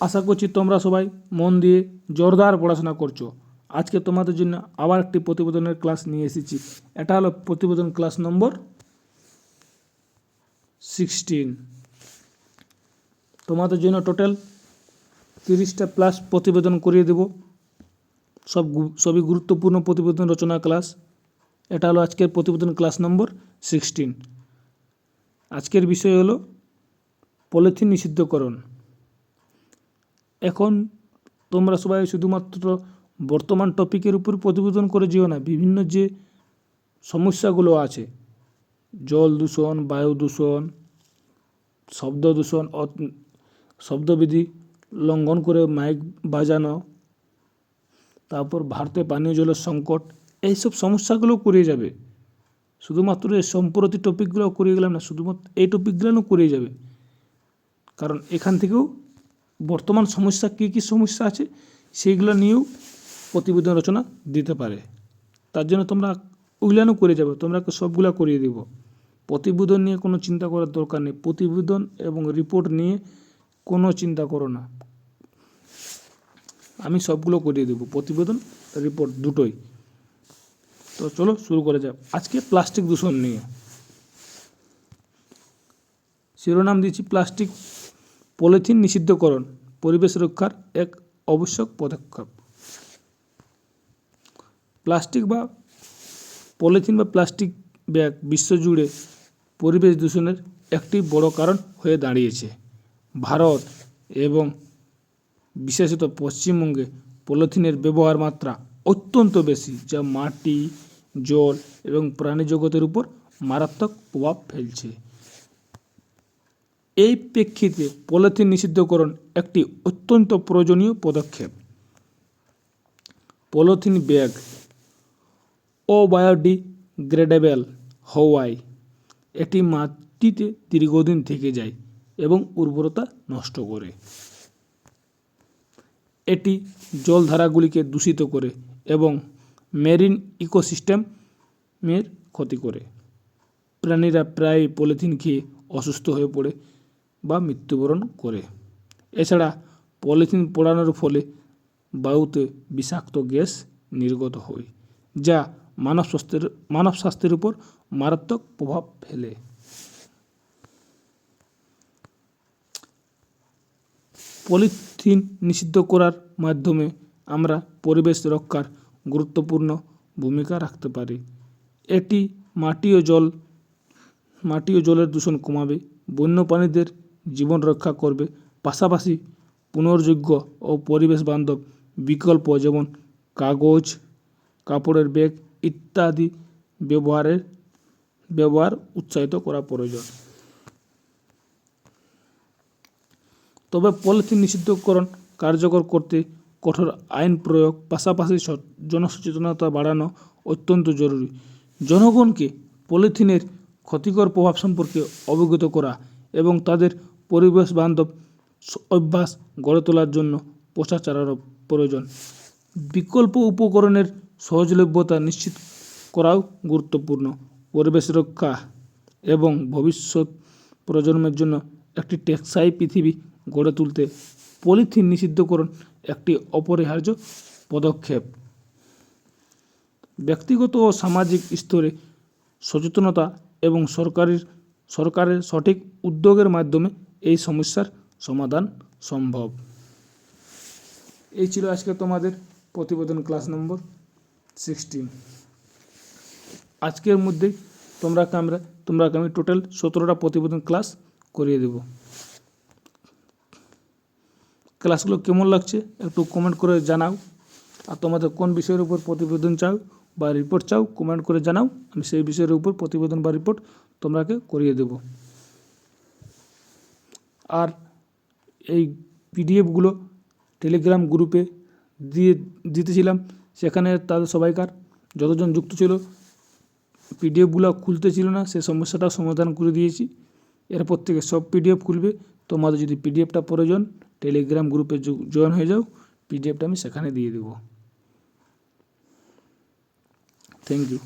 আশা করছি তোমরা সবাই মন দিয়ে জোরদার পড়াশোনা করছো। আজকে তোমাদের জন্য আবার একটি প্রতিবেদনের ক্লাস নিয়ে এসেছি। এটা হলো প্রতিবেদন ক্লাস নম্বর 16। তোমাদের জন্য টোটাল 30টা প্লাস প্রতিবেদন করিয়ে দেব। সবই গুরুত্বপূর্ণ প্রতিবেদন রচনা ক্লাস। এটা হলো আজকের প্রতিবেদন ক্লাস নম্বর 16। আজকের বিষয় হলো পলিথিন নিষিদ্ধকরণ। এখন তোমরা সবাই শুধুমাত্র বর্তমান টপিকের উপর প্রতিবেদন করে যেও না, বিভিন্ন যে সমস্যাগুলো আছে, জল দূষণ, বায়ু দূষণ, শব্দ দূষণ, শব্দবিধি লঙ্ঘন করে মাইক বাজানো, তারপর ভারতে পানীয় জলের সংকট, এইসব সমস্যাগুলো করিয়ে যাবে। শুধুমাত্র এই সম্প্রতি টপিকগুলো করিয়ে গেলাম না, শুধুমাত্র এই টপিকগুলো করিয়ে যাবে। কারণ এখান থেকেও বর্তমান সমস্যা কী কী সমস্যা আছে সেইগুলো নিয়েও প্রতিবেদন রচনা দিতে পারে। তার জন্য তোমরা ওইগুলো করে যাবে, তোমরা সবগুলা করিয়ে দেব। প্রতিবেদন নিয়ে কোনো চিন্তা করার দরকার নেই। প্রতিবেদন এবং রিপোর্ট নিয়ে কোনো চিন্তা করো না, আমি সবগুলো করিয়ে দেবো, প্রতিবেদন রিপোর্ট দুটোই। তো চলো শুরু করে যাও। আজকে প্লাস্টিক দূষণ নিয়ে শিরোনাম দিয়েছি, প্লাস্টিক পলিথিন নিষিদ্ধকরণ পরিবেশ রক্ষার এক আবশ্যক পদক্ষেপ। প্লাস্টিক বা পলিথিন বা প্লাস্টিক ব্যাগ বিশ্বজুড়ে পরিবেশ দূষণের একটি বড় কারণ হয়ে দাঁড়িয়েছে। ভারত এবং বিশেষত পশ্চিমবঙ্গে পলিথিনের ব্যবহার মাত্রা অত্যন্ত বেশি, যা মাটি, জল এবং প্রাণী জগতের উপর মারাত্মক প্রভাব ফেলছে। এই প্রেক্ষিতে পলিথিন নিষিদ্ধকরণ একটি অত্যন্ত প্রয়োজনীয় পদক্ষেপ। পলিথিন ব্যাগ অবায়োডিগ্রেডেবল হওয়ায় এটি মাটিতে দীর্ঘদিন থেকে যায় এবং উর্বরতা নষ্ট করে। এটি জলধারাগুলিকে দূষিত করে এবং মেরিন ইকোসিস্টেমের ক্ষতি করে। প্রাণীরা প্রায় পলিথিন খেয়ে অসুস্থ হয়ে পড়ে বা মৃত্যুবরণ করে। এছাড়া পলিথিন পোড়ানোর ফলে বায়ুতে বিষাক্ত গ্যাস নির্গত হয়, যা মানব স্বাস্থ্যের উপর মারাত্মক প্রভাব ফেলে। পলিথিন নিষিদ্ধ করার মাধ্যমে আমরা পরিবেশ রক্ষার গুরুত্বপূর্ণ ভূমিকা রাখতে পারি। এটি মাটি ও জলের দূষণ কমাবে, বন্যপ্রাণীদের জীবন রক্ষা করবে, পাশাপাশি পুনর্যোগ্য ও পরিবেশ বান্ধব বিকল্প যেমন কাগজ, কাপড়ের ব্যাগ ইত্যাদি ব্যবহার উৎসাহিত করা প্রয়োজন। তবে পলিথিন নিষিদ্ধকরণ কার্যকর করতে কঠোর আইন প্রয়োগ, পাশাপাশি জনসচেতনতা বাড়ানো অত্যন্ত জরুরি। জনগণকে পলিথিনের ক্ষতিকর প্রভাব সম্পর্কে অবগত করা এবং তাদের পরিবেশ বান্ধব অভ্যাস গড়ে তোলার জন্য প্রচার চালানো প্রয়োজন। বিকল্প উপকরণের সহজলভ্যতা নিশ্চিত করাও গুরুত্বপূর্ণ। পরিবেশ রক্ষা এবং ভবিষ্যৎ প্রজন্মের জন্য একটি টেকসই পৃথিবী গড়ে তুলতে পলিথিন নিষিদ্ধকরণ একটি অপরিহার্য পদক্ষেপ। ব্যক্তিগত ও সামাজিক স্তরে সচেতনতা এবং সরকারের সঠিক উদ্যোগের মাধ্যমে এই সমস্যার সমাধান সম্ভব। এই ছিল আজকে তোমাদের প্রতিবেদন ক্লাস নম্বর 16। আজকের মধ্যেই তোমরা আমি টোটাল 17টা প্রতিবেদন ক্লাস করিয়ে দেব। ক্লাসগুলো কেমন লাগছে একটু কমেন্ট করে জানাও। আর তোমাদের কোন বিষয়ের উপর প্রতিবেদন চাও বা রিপোর্ট চাও কমেন্ট করে জানাও, আমি সেই বিষয়ের উপর প্রতিবেদন বা রিপোর্ট তোমরাকে করিয়ে দেব। আর এই পিডিএফগুলো টেলিগ্রাম গ্রুপে দিতেছিলাম, সেখানে তাদের সবাইকার যতজন যুক্ত ছিল পিডিএফগুলো খুলতে ছিল না, সে সমস্যাটা সমাধান করে দিয়েছি। এরপর থেকে সব পিডিএফ খুলবে। তোমাদের যদি পিডিএফটা প্রয়োজন টেলিগ্রাম গ্রুপে জয়েন হয়ে যাও, পিডিএফটা আমি সেখানে দিয়ে দেবো। Thank you.